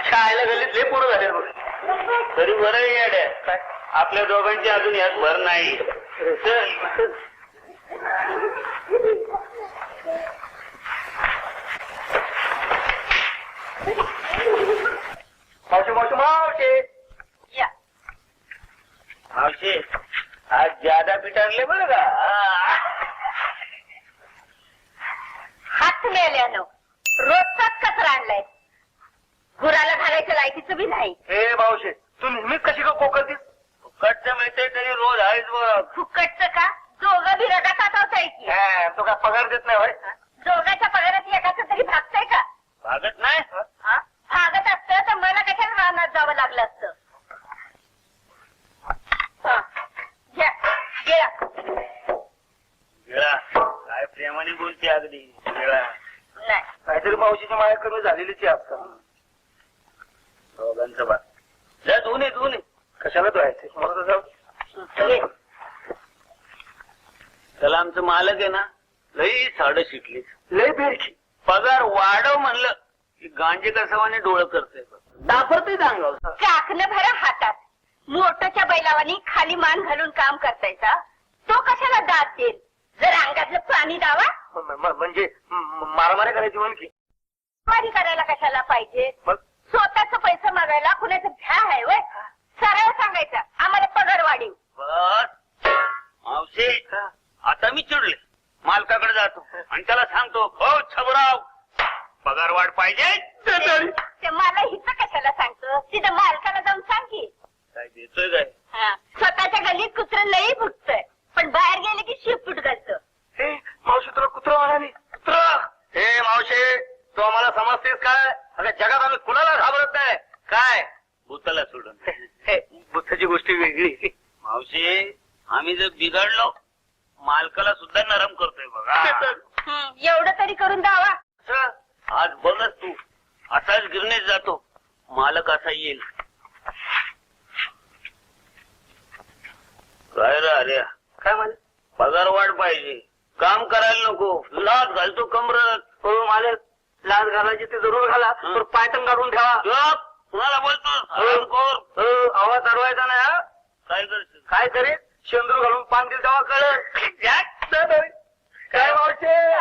शाळेला गल्लीत लय पोरं झाले बघ. तरी बरं येड्या काय आपल्या दोघांची अजून यात भर नाही. मावशी मावशी मावशी या मावशी आज ज्यादा पीठ आणले बरं का. हात मेल्यानं रोजचाच कचरा आणलाय. गुराला घालायचं लायकीचं बी नाही. हे मावशी तू नेहमीच कशी का कोकलतीस. फुकटचं मिळते तरी रोज आहेच बघ. फुकटचं का दोघं बी रगात होताय की. तो काय पगार देत नाही भाई. दोघांच्या पगारात एकाचं तरी भागतंय का. भागत नाही. भागत असतं तर मला कशाला रानात जावं लागलं असतं. काय प्रेमाने बोलते अगदी. नाही काहीतरी मावशीची माया कमी झालेलीच आहे आजकाल. दोघांचं बा जा धुवून ये. कशाला धुवायचे मला जाऊ. त्याला आमचं मालक आहे ना लई साडं शिकली लई बेरकी. पगार वाढव म्हणलं की गांजे कसवाने डोळं करते दाखवते अंगावर. चाकणं भरा हातात मोठच्या बैलावानी खाली मान घालून काम करतायचा. तो कशाला दात देईल. जर अंगातलं पाणी दावा म्हणजे मारामारी करायची म्हण की. मारी करायला कशाला पाहिजे. मग स्वतःच पैसे मागायला कुणाचं भ्या आहे वय. सरळ सांगायचं आम्हाला पगार वाढीव. बस मावशी आता मी चिडले. मालकाकडे जातो आणि त्याला सांगतो हो छबराव पगार वाढ पाहिजे. ते मला हिचं कशाला सांगतो. तिथं मालकाला जाऊन सांग की. काय देतोय काय. स्वतःच्या गल्लीत कुत्रं लई भुकतय पण बाहेर गेले की शिपूट घालतं. मावशी तुला कुत्रा म्हणाली. कुत्रा हे मावशी तू आम्हाला समजतेस काय. अगं जगात आम्ही कुणाला घाबरत नाही. काय भूताला सोडून. भूताची गोष्ट वेगळी. मावशी आम्ही जर बिघडलो मालकाला सुद्धा नरम करतोय बघा. एवढं तरी करून द्यावा. आज बघच तू असाच गिरणीत जातो मालक असा येईल. काय रे काय म्हणे पगार वाढ पाहिजे. काम करायला नको. लाच घालतो कमरत. हो मालक लाच घालायची ते जरूर घाला पण पायटन काढून ठेवा. कुणाला बोलतो आवाज अडवायचा नाही. हा काय करशील काय करेल शेंदूर घालून पान दिल तेव्हा कळलं. काय मावशे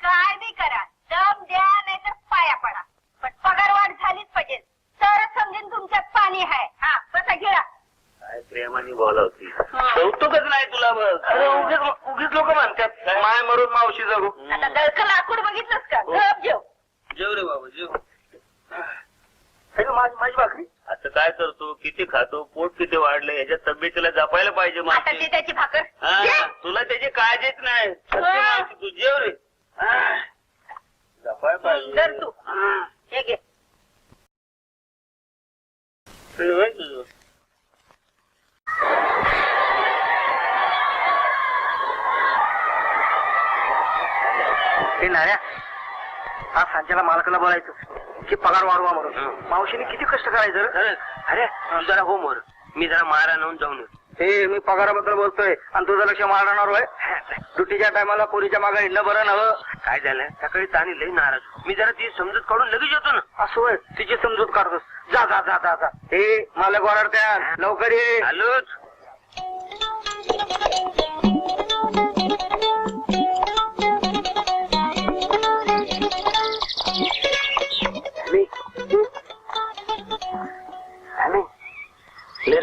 काय बी करा दम द्या नाहीतर पाया पडा पण पगार वाढ झालीच पाहिजे. तरच समजेन तुमच्यात पाणी आहे. हा बसा गिळा. काय प्रेमाने बोलावती. कौतुकच नाही तुला बघ. उगीच लोक म्हणतात माय मरून मावशी जगू. आता दळकं लाकूड बघितलंस का. गप जेव. जेव रे बाबा जेव. माझी भाकरी असं काय करतो किती खातो पोट किती वाढलं याच्या तब्येतीला जपायला पाहिजे. आता ते त्याची भाकर तुला त्याची काळजीच नाही. तू जेव रे. जपायला पाहिजे. जर तू हे घे. तुझं हे नाऱ्या हा सांच्याला मालकाला बोलायचं की पगार वाढवा म्हणून. मावशीने किती कष्ट करायचं. अरे तू जरा हो मोर मी जरा मारा नेऊन जाऊन येतो. हे मी पगाराबद्दल बोलतोय आणि तुझं लक्ष मारणार होय. ड्युटीच्या टायमाला पोरीच्या मागे हिंडणं बरं नवं. काय झालं सकाळी तानी लई नाराज. मी जरा ती समजूत काढून लगेच येतो ना. असं होय तिची समजूत काढतोस. जा जा जा जा जा. हे मालक ओरडत्या लवकर ये. आलोच.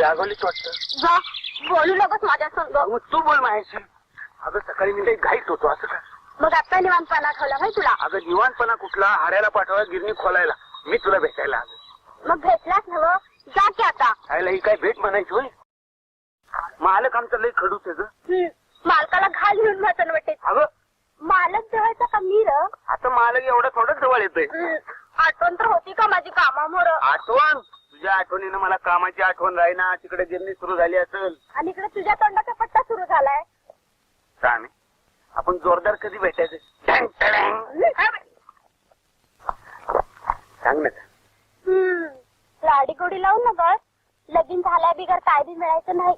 रागवलीच वाटतं. बोलू नकोस माझ्या संग. मग तू बोल माझ्याशी. अगं सकाळी मी काही घाईत होतो असं काय. मग आता निवांतपणा ठेवला नाही तुला. अगं निवांतपणा कुठला. हाड्याला पाठवा गिरणी खोलायला. मी तुला भेटायला आलो. मग भेटलाच नव जा की आता. आयला ही काय भेट म्हणायची होय. मालक आमचा लई खडूच आहे ग. मालकाला घाल घेऊन महत्व वाटते. अगं मालक जवळचा का मी र. आता मालक एवढं थोडं जवळ येतोय. आठवण तर होती का माझी कामामुळ. आठवण तुझ्या आठवणीनं मला कामाची आठवण राहीना. तिकडे गिरणी सुरू झाली असेल आणि इकडे तुझ्या तोंडाचा पट्टा सुरू झालाय. सांग आपण जोरदार कधी भेटायचं. सांग ना. लाडी गोडी लावून ना ग. लगीन झाल्या बिगर काय बी मिळायचं नाही.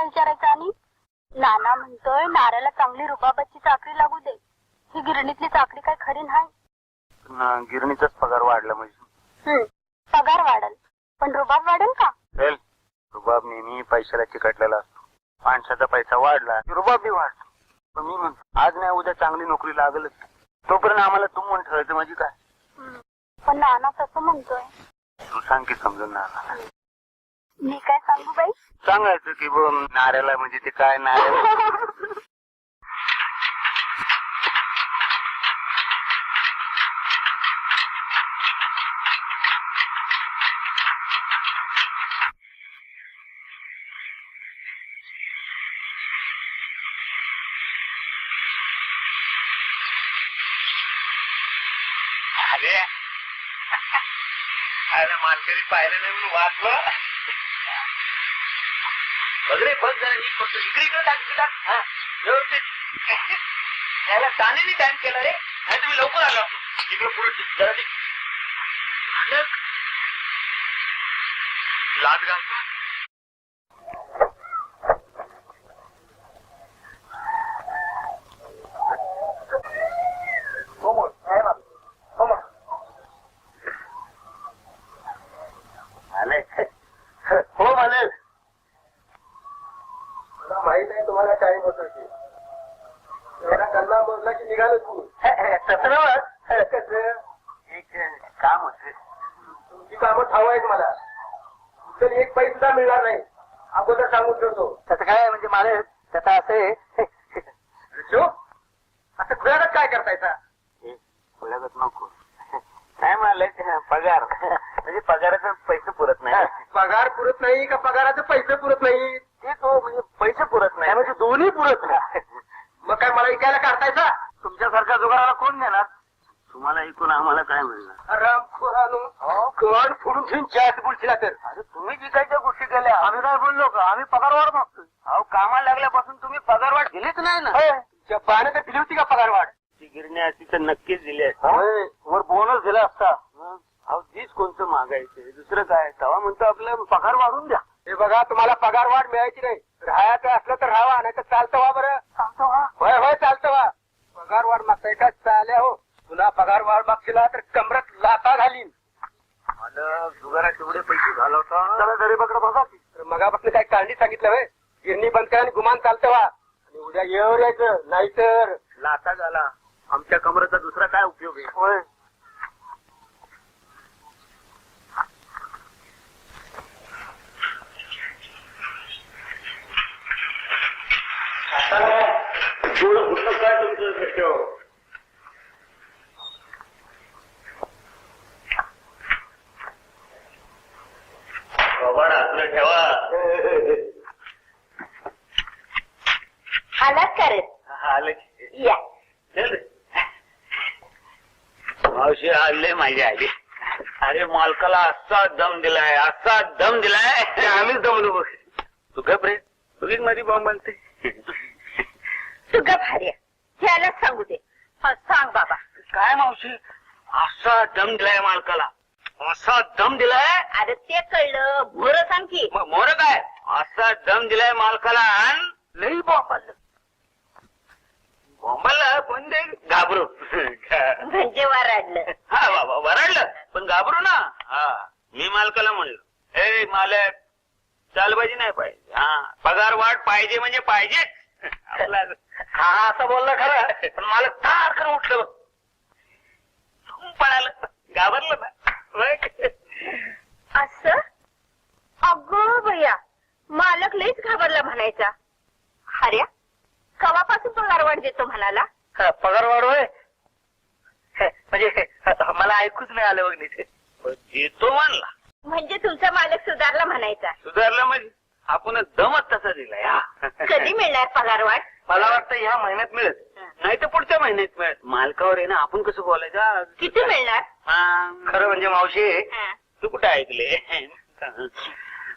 विचारायचं आणि नाना म्हणतोय नाऱ्याला चांगली रुबाबाची चाकरी लागू दे. ही गिरणीतली चाकरी काय खरी नाही. गिरणीचाच पगार वाढला म्हणजे पगार वाढल पण रुबाब वाढेल का? रुबाब नेहमी पैशाला चिकटलेला असतो. माणसाचा पैसा वाढला की रुबाब बी वाढतो. पण मी म्हणतो आज नाही उद्या चांगली नोकरी लागलच. तोपर्यंत आम्हाला तू म्हणून ठेवायचं म्हणजे काय? पण नाना तसं म्हणतोय. तू सांग की समजून ना. मी काय सांगू बाई? सांगायचं की बो नाऱ्याला म्हणजे ते काय नाऱ्या अरे मालकरी पाहिलं नाही म्हणून वाचलं. वगैरे बघ जरा नीट फक्त इकडे टाक व्यवस्थित. याला तानेने टाइम केला रे. नाही तुम्ही लवकर आला असतो. इकडे पुढे जरा लाद घालतो. हो म्हणे मला माहित आहे तुम्हाला टाइम होतो की एवढा कल्ला मोजला की निघालो तू. कसं एक काम होत. तुमची कामं ठाव आहेत मला. तर एक पैसा सुद्धा मिळणार नाही अगोदर सांगून ठेवतो. त्याचं काय म्हणजे मला त्याचा असं असं खुल्यागत काय करतायचा? खुल्यागत नको. काय मालक पगार म्हणजे पगाराचे पैसे पुरत नाही. पगार पुरत नाही का पगाराचे पैसे पुरत नाही? ते तो म्हणजे पैसे पुरत नाही म्हणजे दोन्ही पुरत नाही. मग काय मला ऐकायला काढतायचा? तुमच्यासारख्या जुगाराला कोण देणार? तुम्हाला ऐकून आम्हाला काय मिळणार? रामखोरानो कण फोडून घेऊन चॅट बोलशील तर. अरे तुम्ही जिकायच्या गोष्टी केल्या आम्ही काय बोललो का? आम्ही पगारवाढ मागतोय. अहो कामाला लागल्यापासून तुम्ही पगारवाढ दिलीच नाही ना. तुमच्या पाण्यात तर दिली होती का पगारवाढ? ती गिरणी असती तर नक्कीच दिली असती. वर बोनस दिला असता. अहो तीच कोणतं मागायचं दुसरं काय? तेव्हा म्हणतो आपलं पगार वाढून द्या. हे बघा तुम्हाला पगार वाढ मिळायची नाही. राहायचं असलं तर राहावा नाही तर चालतं व्हा. बरं होय होय चालतं व्हा. पगार वाढ मागताय का? चाल्या हो. तुला पगार वाढ मागशीला तर कमरात लाथा घालीन. मला जुगारात एवढे पैसे घालवता. जरा गरीबाकडे बघा की. तर मगापासून काय काढणी सांगितलं होय? गिरणी बंद करा आणि गुमान चालतं व्हा. आणि उद्या येवर यायचं नाहीतर लाथा झाला. आमच्या कमरेचा दुसरा काय उपयोग आहे? होय थोडं कुठलं काय तुमचं सत्य? बाबा आपलं ठेवा. आलाच का रे? आलं या मावशी आले माझ्या आली. अरे मालकाला असा दम दिलाय असा दम दिलाय. आम्हीच दमलो बघ. तू गप रे. तुझीच माझी बॉम्ब बनते. तू गप हार्या. ह्याला सांगू दे. सांग बाबा. काय मावशी असा दम दिलाय मालकाला असा दम दिलाय. अरे ते कळलं. भोर सांग की. मोर काय असा दम दिलाय मालकाला. लई बॉम्बाला बॉम्बाला पण ते घाबरू. म्हणजे वराडलं. हा बाबा वराडलं पण घाबरू ना. हा मी मालकाला म्हणलो ए मालक चालबाजी नाही पाहिजे. हा पगार वाढ पाहिजे म्हणजे पाहिजेच. हा असं बोललं खरं पण मला तारखर उठलं बघ. पळालं घाबरलं ना. असं अगो भैया मालक लईच घाबरला म्हणायचा. हर्या कवापासून पगार वाढ देतो म्हणाला? पगार वाढ होय म्हणजे मला ऐकूच नाही आलं बघ नीट. देतो म्हणला म्हणजे तुमचा मालक सुधारला म्हणायचा. सुधारला म्हणजे आपण दमच तसा दिलाय. कधी मिळणार पगार वाढ? मला वाटतं ह्या महिन्यात मिळत नाही तर पुढच्या महिन्यात मिळत. मालकावर आहे ना आपण कसं बोलायचं. किती मिळणार? खरं म्हणजे मावशी तू कुठे ऐकले?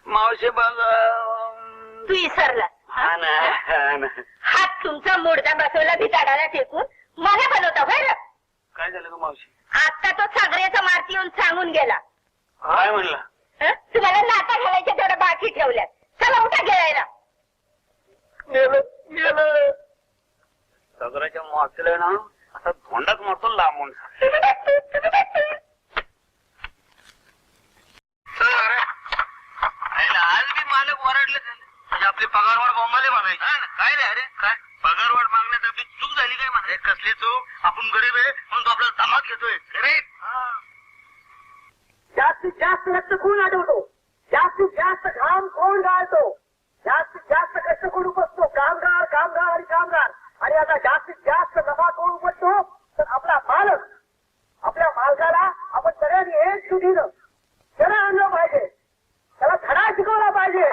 मावशी बघ तू विसरला. हा ना हात तुमचा मुडदा बसवला भिताडाला टेकून मला बनवता बरं. काय झालं ग मावशी? आता तो सागऱ्याचा मारती येऊन सांगून गेला. काय म्हणला? तुम्हाला लाता घालायच्या तेवढ्या बाकी ठेवल्यात. चला उठा गिळायला. वाटलं ना असं धोंडाच मारतो लांबून. आज बी मालक ओरडले म्हणजे आपली पगारवाढ बोंबाले म्हणायची. काय रे अरे काय पगारवाढ मागण्यात आपली चूक झाली काय म्हणाय. कसली चूक? आपण गरीब आहे म्हणून तो आपल्याला धमाक घेतोय. अरे जास्तीत जास्त रक्त कोण आठवतो, जास्तीत जास्त घाम कोण गाळतो, जास्तीत जास्त कष्ट कोण उपसतो, कामगार कामगार आणि कामगार. आणि आता जास्तीत जास्त नफा कोण उपसतो तर आपला मालक. आपल्या मालकाला आपण सगळ्यांनी एकजुटीनं त्याला आणलं पाहिजे, त्याला धडा शिकवला पाहिजे.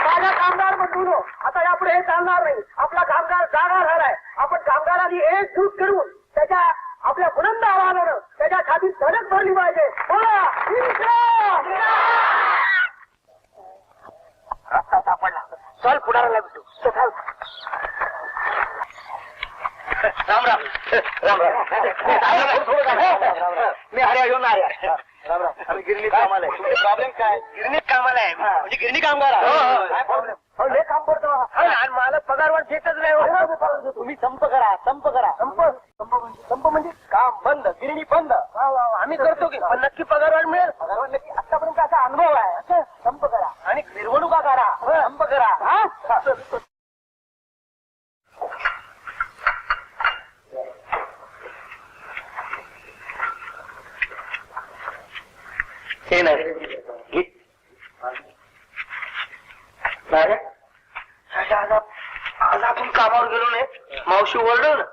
माझा कामगार म्हणून आता यापुढे हे चालणार नाही. आपला कामगार जागा झालाय. आपण कामगारांनी एकजूट करून त्याच्या आपल्या बुलंद आवाजानं त्याच्या छातीत धडक भरली पाहिजे. बोला रस्ता सापडला. चल पुढाऱ्याला भेटू. राम राम राम राम. मी हर्या घेऊन आर्या. राम राम. आम्ही गिरणीत कामाला आहे. तुमचे प्रॉब्लेम काय? गिरणीत कामाला आहे म्हणजे गिरणी कामगार. काय प्रॉब्लेम? लय काम करतो आणि मला पगारवाढ देतच नाही. तुम्ही संप करा, संप करा. संप म्हणजे काम बंद, गिरणी बंद. आम्ही करतो की पण नक्की पगारवाढ मिळेल. पगारवाढ नक्की आतापर्यंत असा अनुभव आहे. संप करा आणि निर्वणुका करा. संप करा. हे नाही आज आपण कामावर गेलो नाही. मावशी ओरडव ना.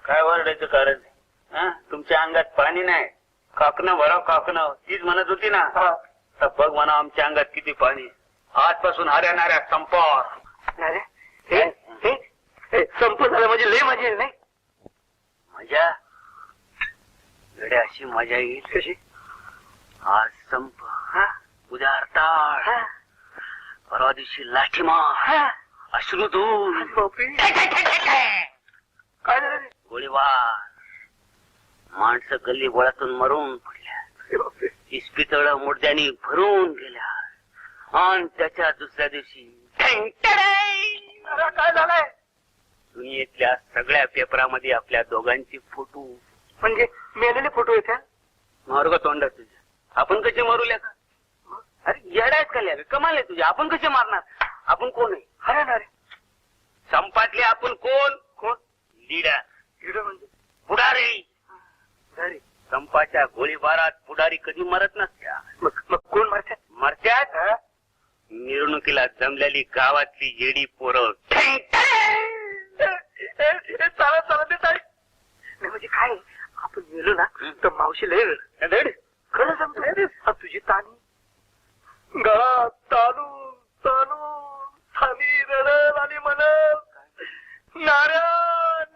काय वरडायचं कारण नाही. तुमच्या अंगात पाणी नाही. काकणं भराव काकणं तीच म्हणत होती ना. तर बघ म्हणा आमच्या अंगात किती पाणी. आजपासून हऱ्या नाऱ्या संपावर. संप झालं म्हणजे लय मजा येईल नाही. मजा गड्या अशी मजा येईल कशी. आज संप, उद्या हरताळ, परवा दिवशी लाठीमार, अश्रुधूर, काय झालं गोळीबार, माणसं गल्ली गोळातून मरून पडल्या, इस्पितळ मुर्द्यानी भरून गेल्या. आणि त्याच्या दुसऱ्या दिवशी काय झालंय? दुनियेतल्या सगळ्या पेपरामध्ये आपल्या दोघांचे फोटो. म्हणजे मेलेले फोटो येते. मार्ग तोंडा तुझ्या. आपण कसे मारूल्या का? अरे येडायत का ल्या कमाल आहे तुझ्या. आपण कसे मारणार? आपण कोण आहे? अरे ना रे संपातले आपण कोण? कोण? लीडर. लिडर म्हणजे पुढारी. संपाच्या गोळीबारात पुढारी कधी मरत नसत्या. मग कोण मारतात? मरत्यात मिरवणुकीला जमलेली गावातली येडी पोरं. चालत चालत नाही म्हणजे काय आपण गेलो ना तर मावशी लय खरं सांगतो. तुझी तानी गळा ताणून ताणून थानी रडल आणि म्हणल नाऱ्या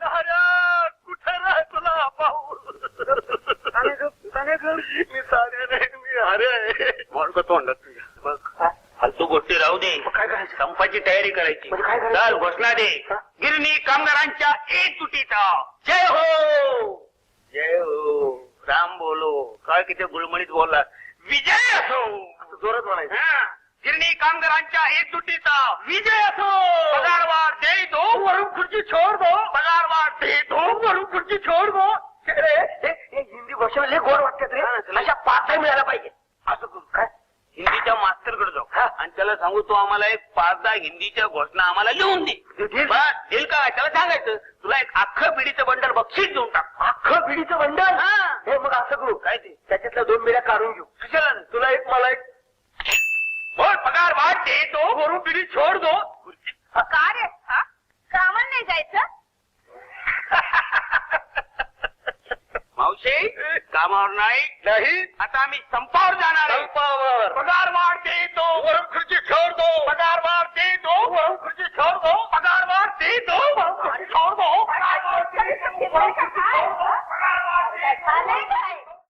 नाऱ्या कुठे राह तुला पाहू. मी साऱ्या नाही मी हरे. मार्ग तोंडा तुझ्या. बघ फालतू गोष्टी राहू दे. काय करायचं? संपाची तयारी करायची. काय करायचं? चल घोषणा दे. गिरणी कामगारांच्या एकजुटीचा जय हो. जय हो. राम बोलो. काय किती गुळमणीत बोलला. विजय असो. जोरात म्हणायचं. गिरणी कामगारांच्या एकजुटीचा विजय असो. पगारवाढ दे दो वरून खुर्ची छोड दो. पगारवाढ दे दो वरून खुर्ची छोड दो. हिंदी भाषेला लय गोड वाटतात रे. अशा पाठा मिळायला पाहिजे. असं करू काय हिंदीच्या मास्टरकडे जाऊ आणि त्याला सांगू तो आम्हाला एक 5-10 हिंदीच्या घोषणा आम्हाला लिहून दे. बस देईल का? त्याला सांगायचं तुला एक अख्खं बिडीचं बंडल बक्षीस देऊन टाक. अख्खं बिडीचं बंडल. हे मग असं करू काय ते त्याच्यातल्या 2 बिड्या काढून घेऊ. कशाला? तुला एक मला एक. बोल पगार वाढ दे दो वरून बिडी छोड दो. का रे कामाला नाही जायचं? मावशी कामावर नाही. आता आम्ही संपावर जाणार आहे. संपावर. पगार वाढ दे दो वरून खुर्ची छोड दो. पगार वाढ दे दो वरून खुर्ची छोड दो. पगार वाढ दे दो छोड दो. झालंय काय?